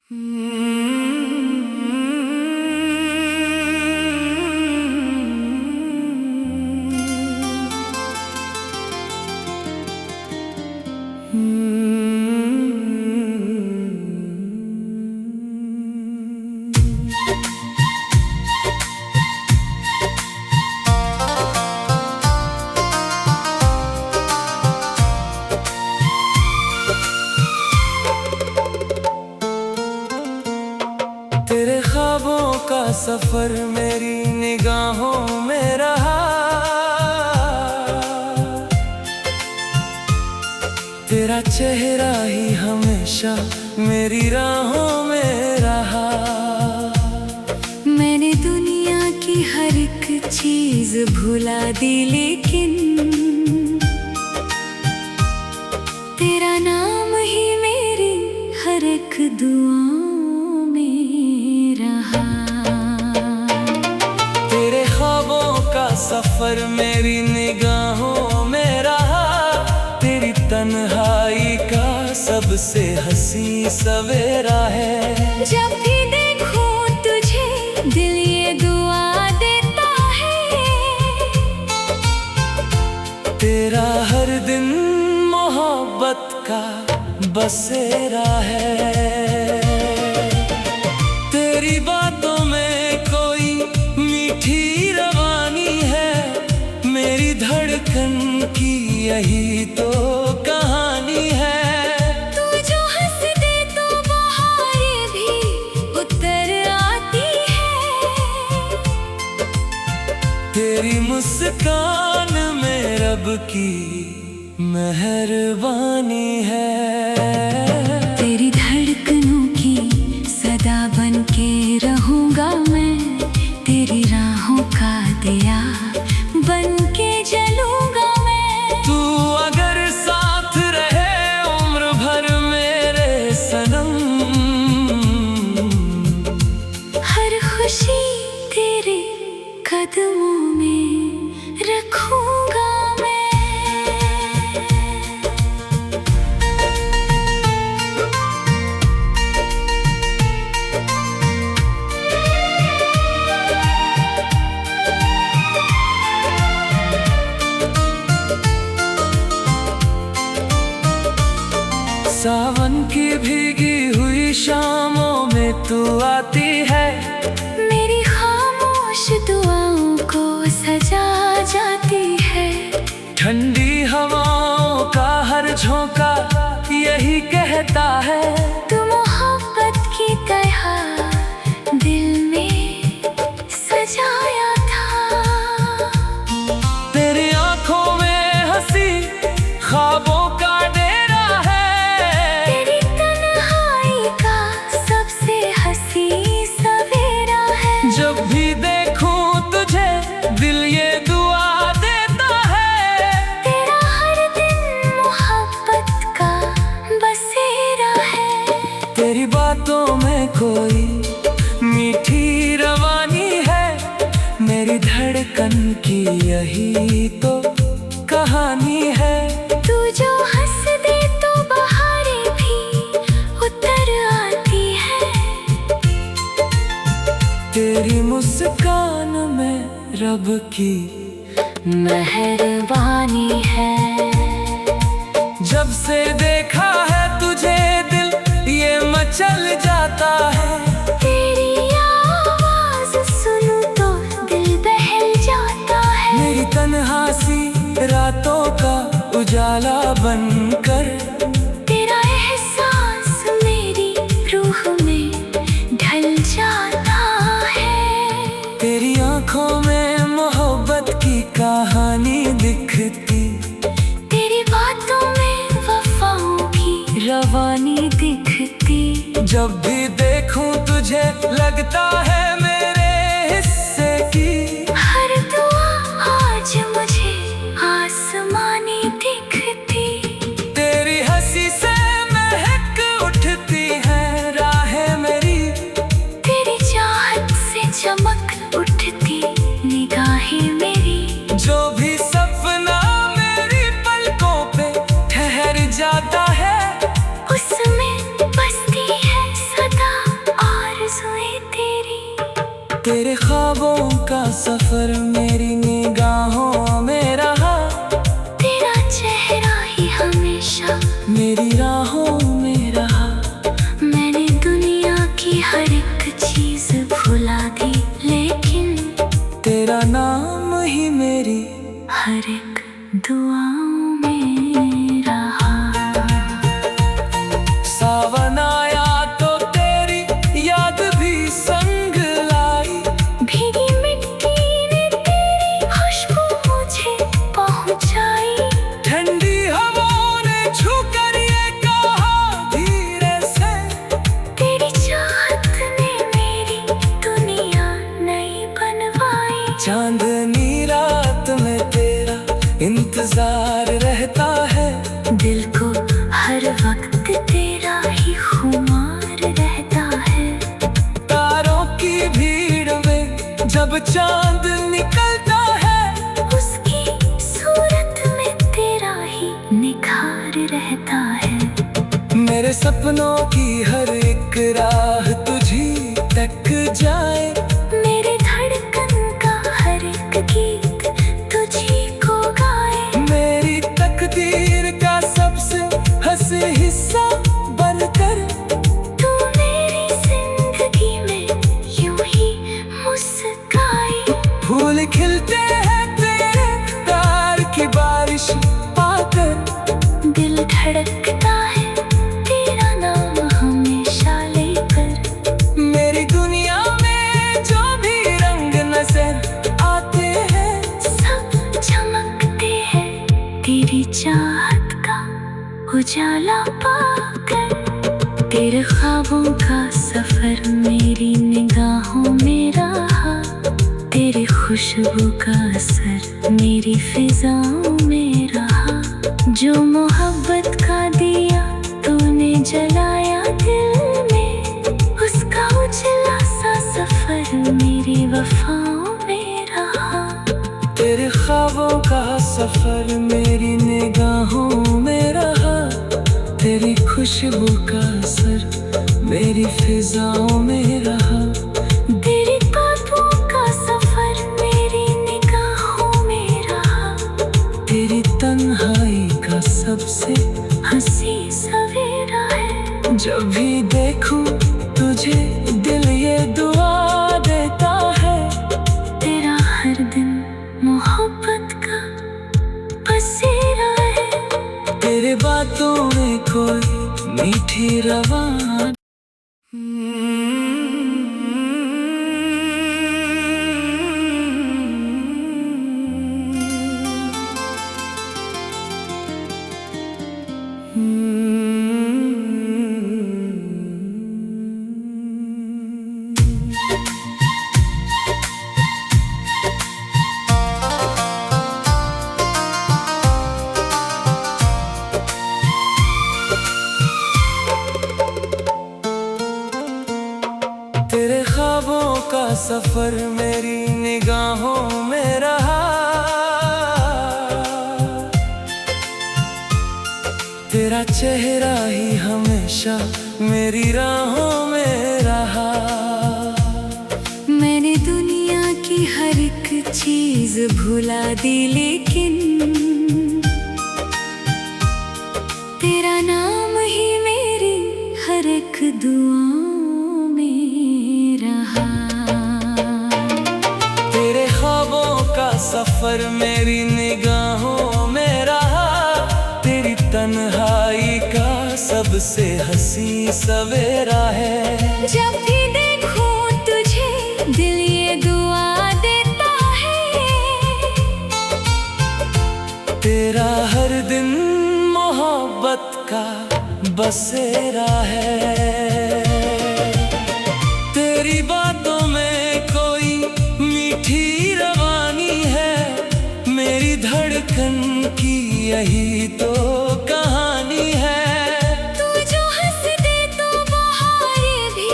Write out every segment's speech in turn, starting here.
तेरे ख्वाबों का सफर मेरी निगाहों में रहा। तेरा चेहरा ही हमेशा मेरी राहों में रहा। मैंने दुनिया की हर एक चीज भुला दी, लेकिन तेरा नाम ही मेरी हर एक दुआओं में रहा। तेरे ख्वाबों का सफर मेरी निगाहों में रहा। तेरी तन्हाई का सबसे हंसी सवेरा है। जब भी देखूं तुझे दिल ये दुआ देता है। तेरा हर दिन मोहब्बत का बसेरा है। तेरी बातों में कोई मीठी रवानी है। मेरी धड़कन की यही तो कहानी है। तू जो हंस दे तो बहारें भी उतर आती है। तेरी मुस्कान में रब की मेहरबानी है। तेरी धड़कनों की सदा बन के रहूंगा मैं। तेरी राहों का दिया बन के जलूंगा मैं। तू अगर साथ रहे उम्र भर मेरे सनम। हर खुशी तेरे कदमों में रखूंगा मैं। सावन की भीगी हुई शामों में तू आती है। मेरी खामोश दुआओं को सजा जाती है। ठंडी हवाओं का हर झोंका यही कहता है। तू मोहब्बत की तरह दिल में सजाया था। तेरी आंखों में हंसी ख्वाबों का डेरा है। तेरी तन्हाई का सबसे हंसी सवेरा है। जब भी देखूं तुझे दिल ये दुआ देता है। तेरा हर दिन मोहब्बत का बसेरा है। तेरी बातों में कोई मीठी रवानी है। मेरी धड़कन की यही तो कहानी है। तू जो हंस दे तो बहारें भी उतर आती है। तेरी मुस्कान में रब की मेहरबानी है। जब से देखा है तुझे दिल ये मचल जाता है। तेरी आवाज सुनूं तो दिल बहल जाता है। मेरी तन्हा सी रातों का उजाला बनकर। तेरा एहसास मेरी रूह में ढल जाता है। तेरी आंखों में मोहब्बत की कहानी दिखती। तेरी बातों में वफाओं की रवानी दिखती। जब भी देखूं तुझे लगता है मेरे हिस्से की। हर दुआ आज मुझे आसमानी दिखती। तेरी हंसी से महक उठती है राहें मेरी। तेरी चाहत से चमक उठती निगाहें मेरी। जो भी सपना मेरी पलकों पे ठहर जाता है। उसमें बसती है सदा तेरे ख्वाबों का सफर मेरी निगाहों में रहा, तेरा चेहरा ही हमेशा मेरी राहों में रहा। मैंने दुनिया की हर एक चीज भुला दी, लेकिन तेरा नाम ही मेरी हर एक दुआओं में रहा। सावन आया तो तेरी याद भी संग लाई, भीगी मिट्टी ने तेरी खुशबू मुझे पहुंचाई। ठंडी हवाओं ने छू कर ये कहा धीरे से, तेरी चाहत ने मेरी दुनिया नई बनवाई। चांदनी रात में तेरा इंतजार रहता है, दिल को हर वक्त तेरा ही खुमार रहता है। तारों की भीड़ में जब चांद निकलता है, उसकी सूरत में तेरा ही निखार रहता है। मेरे सपनों की हर एक राह तुझी तक जाए, मेरे धड़कन का हर एक गीत तुझी को गाए। मेरी तकदीर का सबसे हंसी हिस्सा बनकर, तू मेरी जिंदगी में यूं ही मुस्काई। फूल खिलते हैं तेरे प्यार की बारिश पाकर, दिल धड़कता है तेरा नाम हमेशा लेकर। मेरी दुनिया में जो भी रंग नजर आते हैं, सब चमकते हैं तेरी चाहत का उजाला पाकर। तेरे ख्वाबों का सफर मेरी निगाहों में रहा, तेरी खुशबू का असर मेरी फिजाओं में रहा। जो मोहब्बत का दिया तूने जलाया दिल में, उसका उजला सा सफर मेरी वफाओं में रहा। तेरे ख्वाबों का सफर मेरी निगाहों में रहा, तेरी खुशबू का असर मेरी फिजाओं में रहा। तेरी बातों का सफर मेरी निगाहों में रहा, तेरी तन्हाई का सबसे हंसी सवेरा है। जब भी देखूं तुझे दिल ये दुआ देता है, तेरा हर दिन मोहब्बत का बसेरा है। तेरे बातों में कोई मीठी रवान। तेरे ख्वाबों का सफर मेरी निगाहों में रहा, तेरा चेहरा ही हमेशा मेरी राहों में रहा। मैंने दुनिया की हर एक चीज भुला दी, लेकिन तेरा नाम ही मेरी हर एक दुआओं में रहा। तेरे ख्वाबों का सफर मेरी निगाहों में रहा, तेरी तन्हाई का सबसे हंसी सवेरा है। जब भी देखूं तुझे दिल ये दुआ देता है, तेरा हर दिन मोहब्बत का बसेरा है। तेरी बातों में कोई मीठी रवानी है, मेरी धड़कन की यही तो कहानी है। तू जो हंस दे तो बहारें भी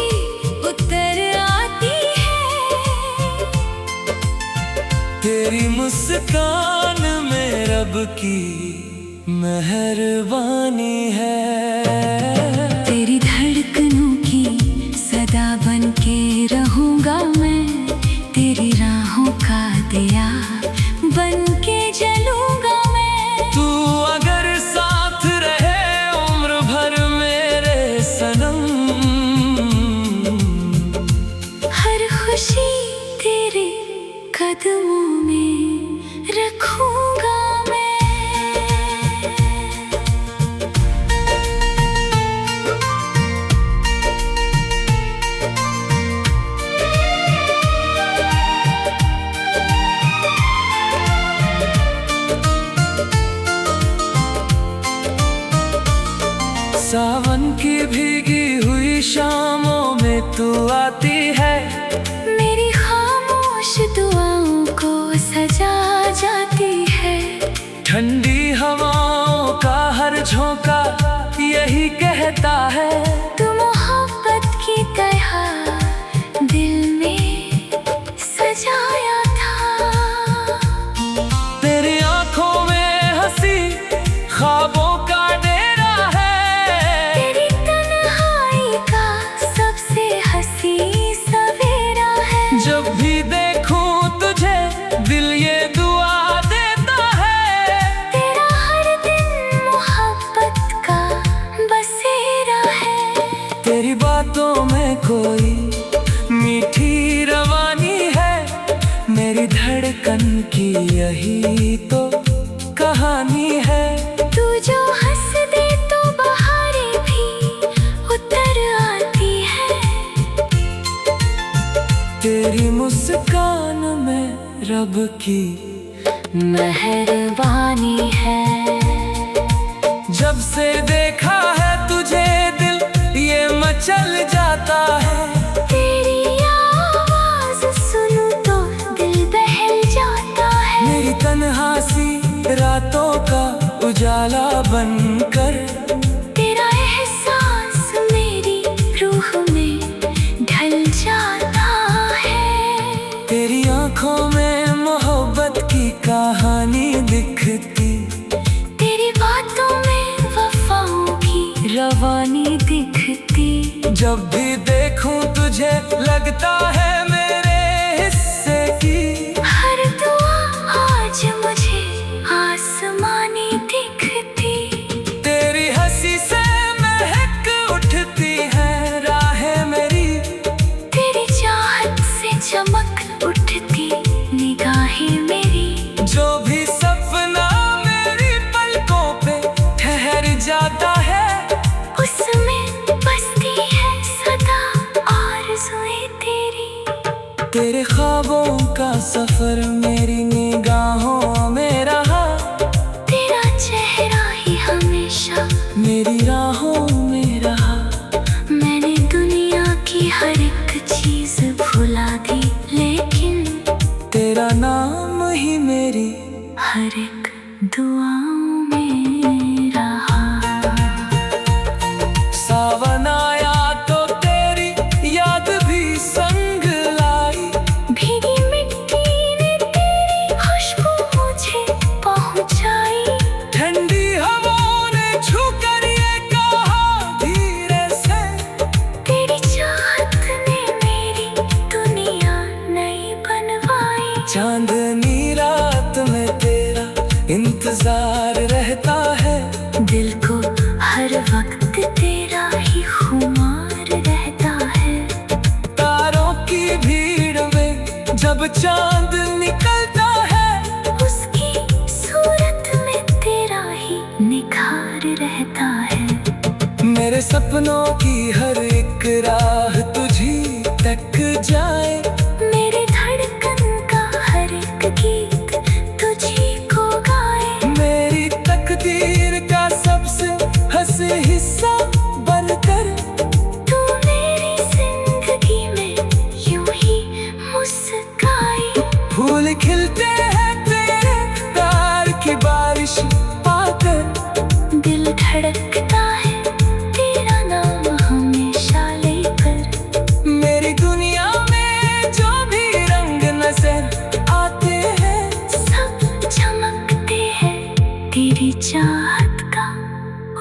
उतर आती है। तेरी मुस्कान में रब की मेहरबानी है। तेरी धड़कनों की सदा बन के रहूंगा मैं, हर खुशी तेरे कदमों में रखूंगा मैं। सावन की भीगी हुई शामों में तू आती है, मेरी खामोश दुआओं को सजा जाती है। ठंडी हवाओं का हर झोंका यही कहता है, तू मोहब्बत की तरह दिल में सजाया था। तेरी आंखों में हंसी ख्वाबों का डेरा है, तेरी तन्हाई का सबसे हंसी सवेरा है। जब भी देखूं तुझे दिल ये दुआ देता है, तेरा हर दिन मोहब्बत का बसेरा है। तेरी बातों में कोई मीठी रवानी है, मेरी धड़कन की यही तो कहानी है। तू जो हंस दे तो बहारें भी उतर आती है। तेरी मुस्कान में रब की मेहरबानी है। जब से देखा है तुझे दिल ये मचल जाता है, तेरी आवाज सुनूं तो दिल बहल जाता है। मेरी तन्हासी रातों का उजाला बनकर, तेरा एहसास मेरी रूह में ढल जाता है। तेरी आंखों में मोहब्बत की कहानी दिखती, तेरी बातों में वफाओं की रवानी दिखती। जब भी देखूं तुझे लगता है मेरे हिस्से की, हर दुआ आज मुझे आसमानी दिखती। तेरी हंसी से महक उठती है राहें मेरी, तेरी चाहत से चमक उठती निगाहें मेरी। जो भी सपना मेरी पलकों पे ठहर जाता है, उसमें बसती है सदा आरज़ुएं तेरी। तेरे ख्वाबों का सफर मेरी निगाहों में रहा, तेरा चेहरा ही हमेशा मेरी राहों में रहा। मैंने दुनिया की हर एक चीज भुला दी, लेकिन तेरा नाम ही मेरी हर एक दुआओं में रहा। सावन आया तो तेरी याद भी संग लाई, भीगी मिट्टी ने तेरी खुशबू मुझे पहुंचाई। ठंडी हवाओं ने छू कर ये कहा धीरे से, तेरी चाहत ने मेरी दुनिया नई बनवाई। चांदनी रात में तेरा इंतजार रहता है, दिल को हर वक्त तेरा ही खुमार रहता है। तारों की भीड़ में जब चांद निकलता है, उसकी सूरत में तेरा ही निखार रहता है। मेरे सपनों की हर एक राह तुझी तक जाए, मेरी धड़कन का हर एक गीत तुझी को गाए। मेरी तकदीर का सबसे हंसी हिस्सा बनकर, तू मेरी जिंदगी में यूं ही मुस्काए। फूल खिलते हैं तेरे प्यार की बारिश आकर, दिल धड़कता है तेरा नाम हमेशा लेकर। मेरी दुनिया में जो भी रंग नजर आते हैं, सब चमकते हैं तेरी चाहत का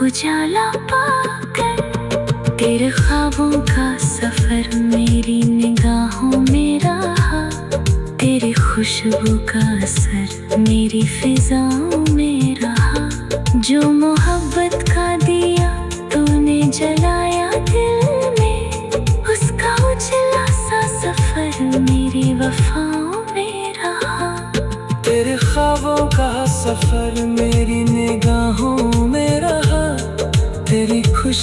उजाला पाकर। तेरे ख्वाबों का सफर मेरी निगाहों में रहा, तेरी खुशबू का असर मेरी फिजाओं में रहा। जो मोहब्बत का दिया तूने जलाया दिल में,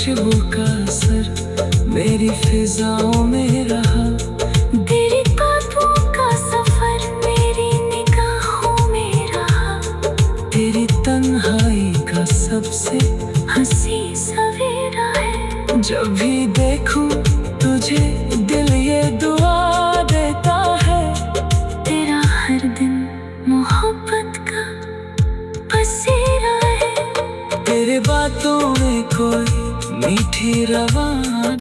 खुशबू का असर मेरी फिजाओं में रहा। तेरी बातों का सफर मेरी निगाहों में रहा। तेरी तन्हाई का सबसे हंसी सवेरा है। जब भी देखूं तुझे दिल ये दुआ देता है। तेरा हर दिन मोहब्बत का बसेरा है। तेरे बातों में कोई मीठी रवान।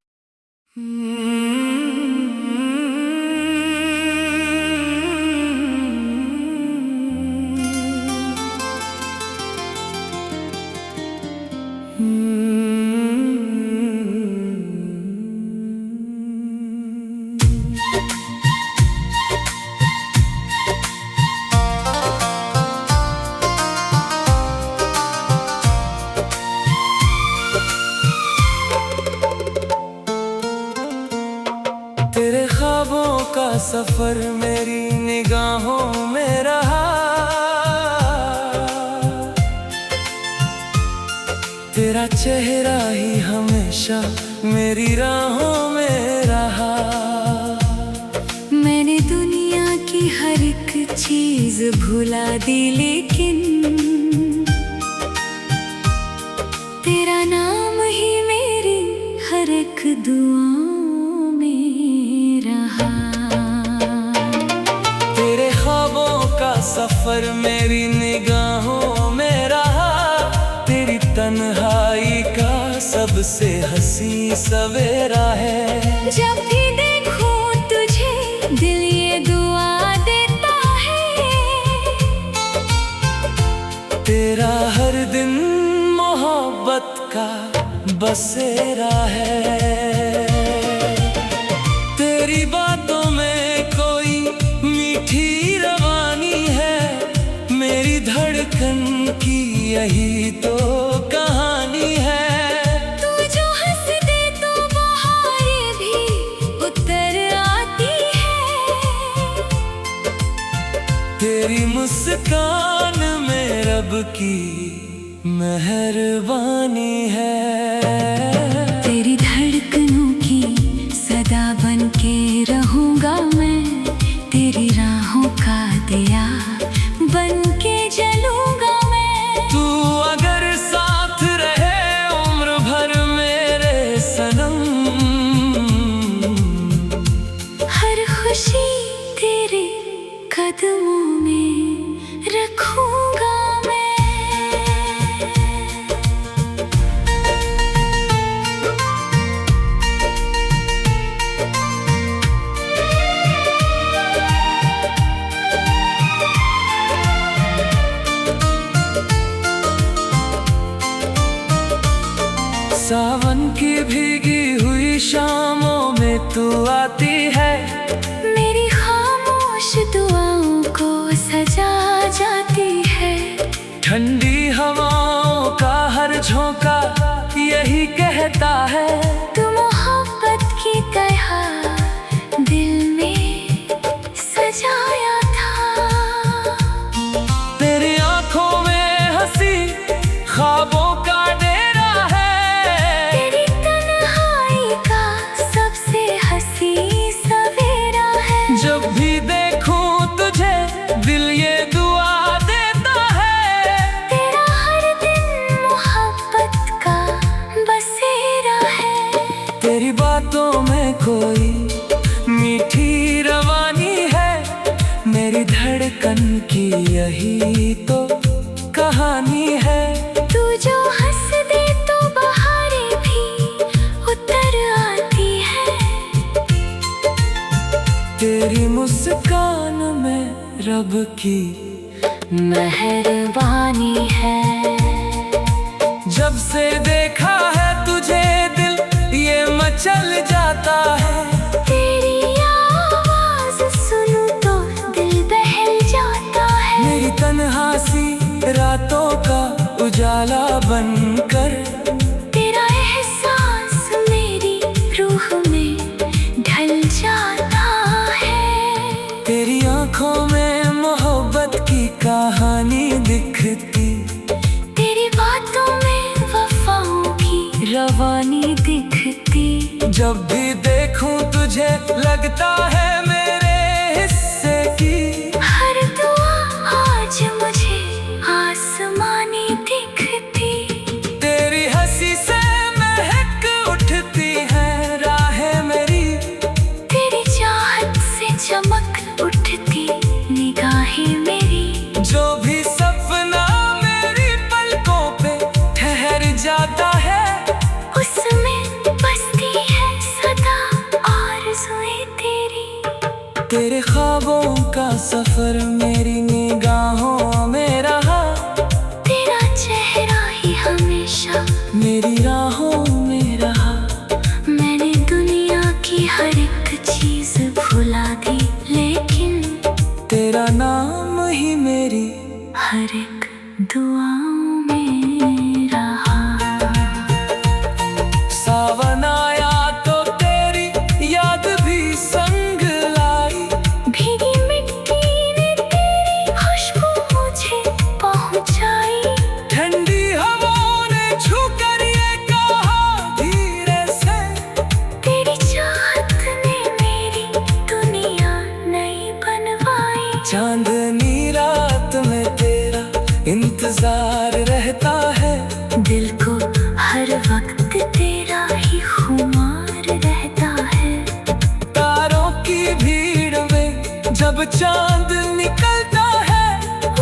तेरे ख्वाबों का सफर मेरी निगाहों में रहा। तेरा चेहरा ही हमेशा मेरी राहों में रहा। मैंने दुनिया की हर एक चीज भुला दी, लेकिन तेरा नाम ही मेरी हर एक दुआओं में रहा। तेरे ख्वाबों का सफर मेरी निगाहों में रहा। तेरी तन्हाई का सबसे हंसी सवेरा है। जब भी देखूं तुझे दिल ये दुआ देता है। तेरा हर दिन मोहब्बत का बसेरा है। तेरी बातों में कोई मीठी रवानी है। मेरी धड़कन की यही तो कहानी है। तू जो हंस दे तो बहारें भी उतर आती है। तेरी मुस्कान में रब की मेहरबानी है। तेरी धड़कनों की सदा बन के रहूंगा मैं। तेरी राहों का दिया बन के जलूंगा मैं। तू अगर साथ रहे उम्र भर मेरे सनम। हर खुशी तेरे कदमों में रखूंगा मैं। सावन की भीगी हुई शामों में तू आती है। मेरी खामोश दुआओं को सजा जाती है। ठंडी हवाओं का हर झोंका यही कहता है। तू मोहब्बत की तरह दिल में सजाया था। तेरी आंखों में हंसी ख्वाबों का डेरा है। तेरी तन्हाई का सबसे हंसी सवेरा है। जब भी देखूं तुझे दिल ये दुआ देता है। तेरा हर दिन मोहब्बत का बसेरा है। तेरी बातों में कोई मीठी रवानी है। मेरी धड़कन की यही तो कहानी है। तू जो हंस दे तो बहारें भी उतर आती है। तेरी मुस्कान में रब की मेहरबानी है। जब से देखा है तुझे दिल ये मचल जाता है। तेरी आवाज सुनूं तो दिल बहल जाता है। मेरी तन्हा सी रातों का उजाला बनकर। तेरा एहसास मेरी रूह में ढल जाता है। तेरी आंखों में मोहब्बत की कहानी दिखती। तेरी बातों में वफाओं की रवानी देखूं तुझे लगता है मेरे हिस्से की। हर दुआ आज मुझे आसमानी दिखती। तेरी हंसी से महक उठती है राहें मेरी। तेरी चाहत से चमक उठती निगाहें मेरी। जो भी सपना मेरी पलकों पे ठहर जाता है, उसमें बसती है सदा आरज़ुएं तेरी। तेरे ख्वाबों का सफर मेरी निगाहों में रहा। तेरा चेहरा ही हमेशा मेरी राहों में रहा। मैंने दुनिया की हर एक चीज भुला दी, लेकिन तेरा नाम ही मेरी हर एक दुआओं में रहा। सावन आया तो तेरी याद भी संग लाई। भीगी मिट्टी ने तेरी खुशबू मुझे पहुंचाई। ठंडी हवाओं ने छूकर ये कहा धीरे से, तेरी चाहत ने मेरी दुनिया नई बनवाई। चांदनी रात में तेरा इंतजार रहता है। दिल को हर वक्त तेरा ही खुमार रहता है। तारों की भीड़ में जब चांद निकलता है,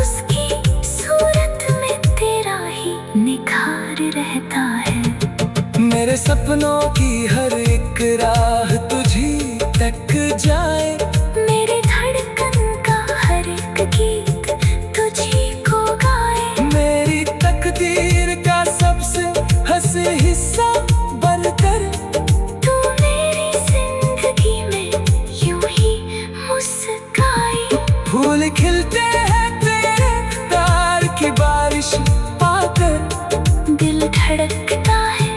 उसकी सूरत में तेरा ही निखार रहता है। मेरे सपनों की हर एक राह तुझी तक जाए। मेरे धड़कन का हर एक गीत तुझी को गाए। मेरी तकदीर का सबसे हंसी हिस्सा बनकर तू मेरी जिंदगी में यूं ही मुस्काए। फूल खिलते हैं तेरे प्यार की बारिश पाकर। दिल धड़कता है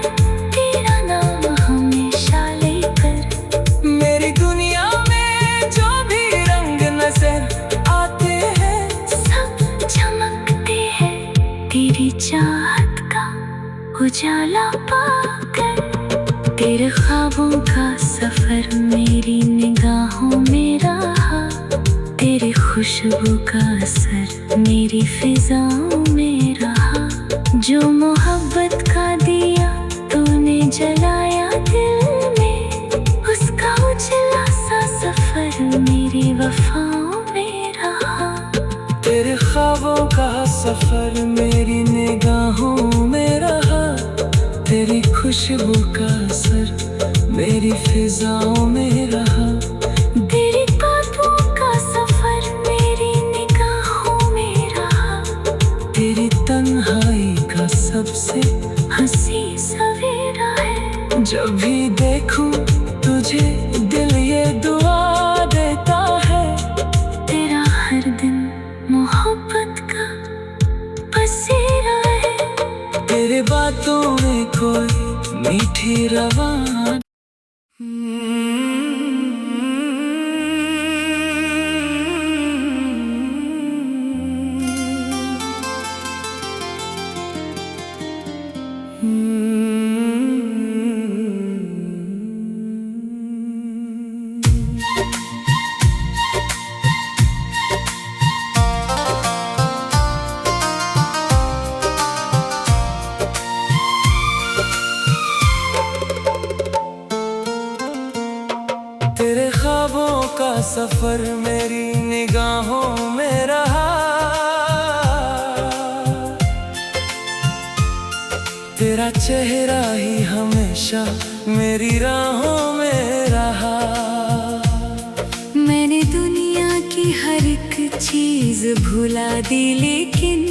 तेरा नाम हमेशा लेकर। मेरी दुनिया में जो भी रंग नजर आते हैं, सब चमकते हैं तेरी चाहत का उजाला पाकर। तेरे ख्वाबों का सफर मेरी निगाहों में रहा। तेरी खुशबू का असर मेरी फिजाओं में रहा। जो मोहब्बत का दिया तूने जलाया दिल में, उसका उजला सा सफर मेरी वफाओं में रहा। तेरे ख्वाबों का सफर मेरी निगाहों में रहा। तेरी खुशबू का असर मेरी फिजाओं में रहा। तेरी बातों का सफर मेरी निगाहों में रहा। तेरी तन्हाई का सबसे हंसी सवेरा है। जब भी देखूं तुझे दिल ये दुआ देता है। तेरा हर दिन मोहब्बत का बसेरा है। तेरे बातों में कोई मीठी रवान। तेरे ख्वाबों का सफर मेरी निगाहों में रहा। तेरा चेहरा ही हमेशा मेरी राहों में रहा। मैंने दुनिया की हर एक चीज भुला दी, लेकिन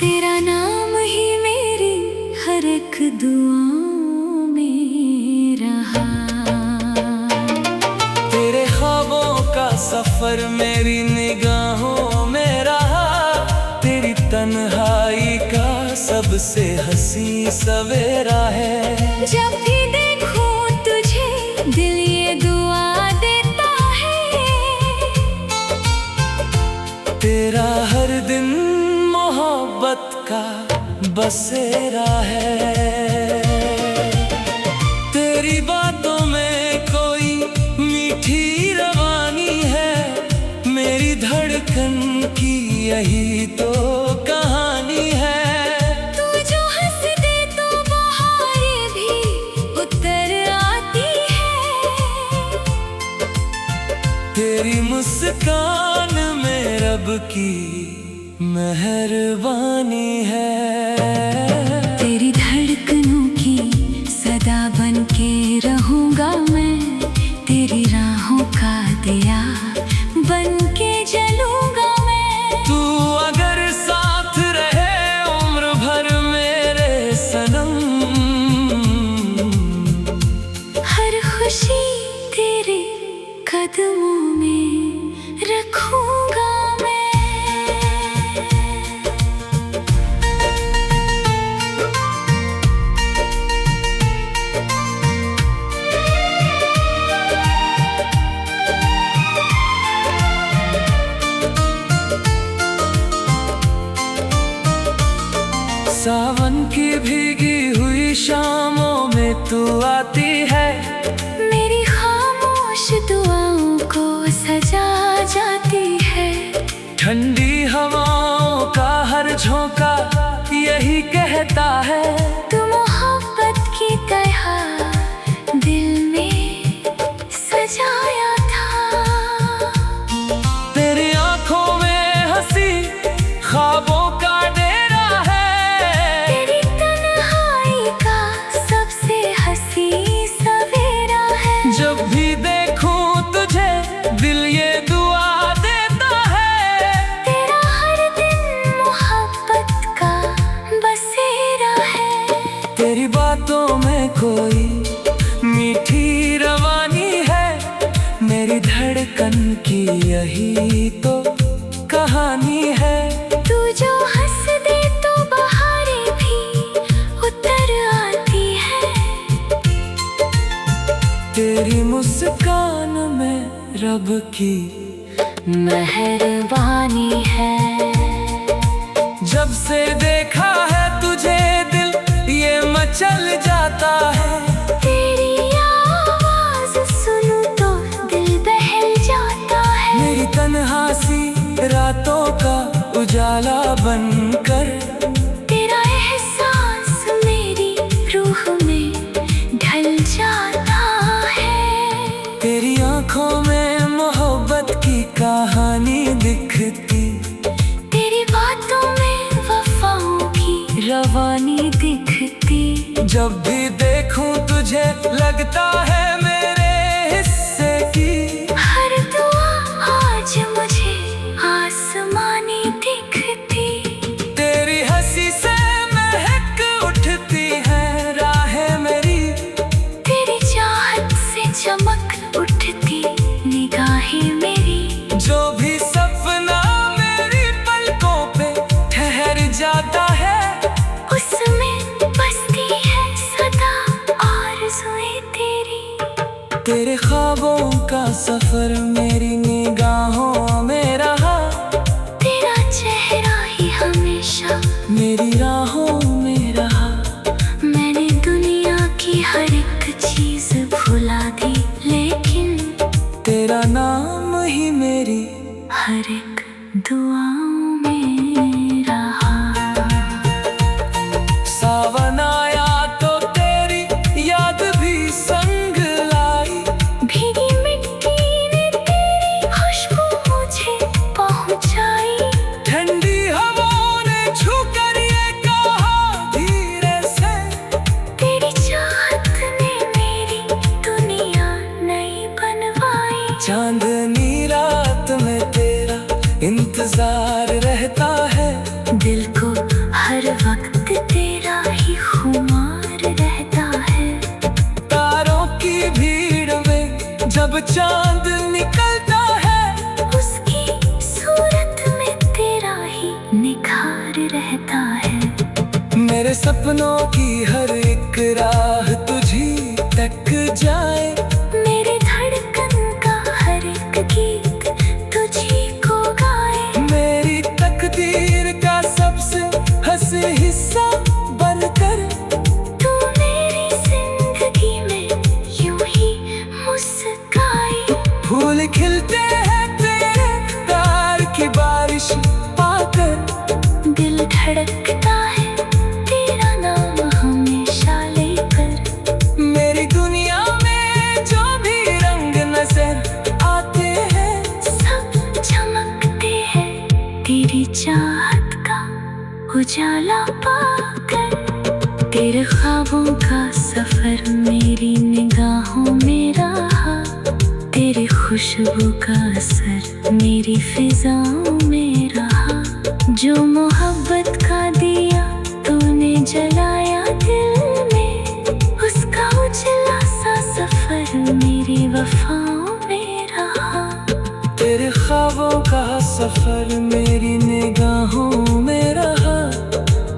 तेरा नाम ही मेरी हर एक दुआओं में रहा। तेरे ख्वाबों का सफर मेरी निगाहों में रहा। तेरी तन्हाई का सबसे हंसी सवेरा है। जब भी देखूं तुझे दिल ये दुआ देता है। तेरा हर दिन मोहब्बत का बसेरा है। यही तो कहानी है। तू जो हंस दे तो बहारें भी उतर आती है। तेरी मुस्कान में रब की मेहरबानी है। तेरी धड़कनों की सदा बन के रहूंगा मैं, तेरी राहों का दिया बन के जलूंगा मैं। तू अगर साथ रहे उम्र भर मेरे सनम, हर खुशी तेरे कदमों में रखूंगा मैं। सावन की भीगी हुई शामों में तू आती है। मेरी खामोश दुआओं को सजा जाती है। ठंडी हवाओं का हर झोंका यही कहता है, तू मोहब्बत की तरह दिल में सजाया था। तेरी आंखों में हंसी ख्वाबों का डेरा है। तेरी तन्हाई का सबसे हंसी सवेरा है। जब भी देखूं तुझे दिल ये दुआ देता है, तेरा हर दिन मोहब्बत का बसेरा है। तेरी बातों में कोई मीठी रवानी है। मेरी धड़कन की यही तो कहानी है। तू जो हंस दे तो बहारें भी उतर आती है। तेरी मुस्कान में रब की मेहरबानी है। जब से देखा है तुझे दिल ये मचल जाता है। तेरी आवाज सुनूं तो दिल बहल जाता है। मेरी तन्हा सी रातों का उजाला बनकर, तेरा एहसास मेरी रूह में ढल जाता है। तेरी आंखों में मोहब्बत की कहानी दिखती, तेरी बातों में वफाओं की रवानी दिखती। जब भी देखूं तुझे लगता है मेरे हिस्से की। हर दुआ आज मुझे आसमानी दिखती। तेरी हंसी से महक उठती है राहें मेरी। तेरी चाहत से चमक उठती निगाहें मेरी। जो भी सपना मेरी पलकों पे ठहर जाता है, उसमें बसती है सदा आरज़ुएं तेरी। तेरे ख्वाबों का सफर मेरी निगाहों में रहा। तेरा चेहरा ही हमेशा मेरी राहों में रहा। मैंने दुनिया की हर एक चीज भुला दी, लेकिन तेरा नाम ही मेरी हर एक दुआओं में रहा। सावन आया तो तेरी याद भी संग लाई। भीगी मिट्टी ने तेरी खुशबू मुझे पहुंचाई। ठंडी हवाओं ने छूकर ये कहा धीरे से, तेरी चाहत ने मेरी दुनिया नई बनवाई। चांदनी रात में तेरा इंतजार रहता है। दिल को हर वक्त तेरा ही खुमार रहता है। तारों की भीड़ में जब चांद निकलता है, उसकी सूरत में तेरा ही निखार रहता है। मेरे सपनों की हर एक राह तुझी तक जाए। मेरी धड़कन का हर एक गीत तुझी को गाए। मेरी तकदीर का सबसे हंसी हिस्सा बनकर, तू मेरी जिंदगी में यूं ही मुस्काए। फूल खिलते हैं तेरे प्यार की बारिश पाकर। धड़कता है तेरा नाम हमेशा लेकर। मेरी दुनिया में जो भी रंग नजर आते हैं सब चमकते हैं तेरी चाहत का उजाला पाकर। तेरे ख्वाबों का सफर मेरी निगाहों में रहा, तेरी खुशबू का असर मेरी फिजाओं में रहा। जो मोहब्बत का दिया तूने जलाया दिल में, उसका उजला सा सफर मेरी वफाओं में रहा। तेरे ख्वाबों का सफर मेरी निगाहों में रहा,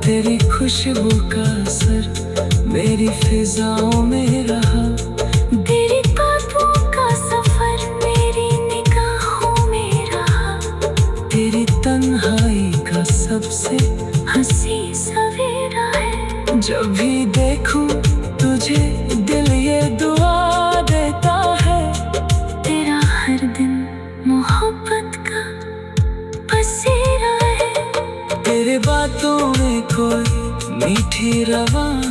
तेरी खुशबू का असर मेरी फिजाओं में रहा। तेरी बातों का सफर मेरी निगाहों में रहा, तेरी तन्हाई का सबसे हंसी सवेरा है। जब भी देखूं तुझे दिल ये दुआ देता है, तेरा हर दिन मोहब्बत का बसेरा है। तेरे बातों में कोई मीठी रवां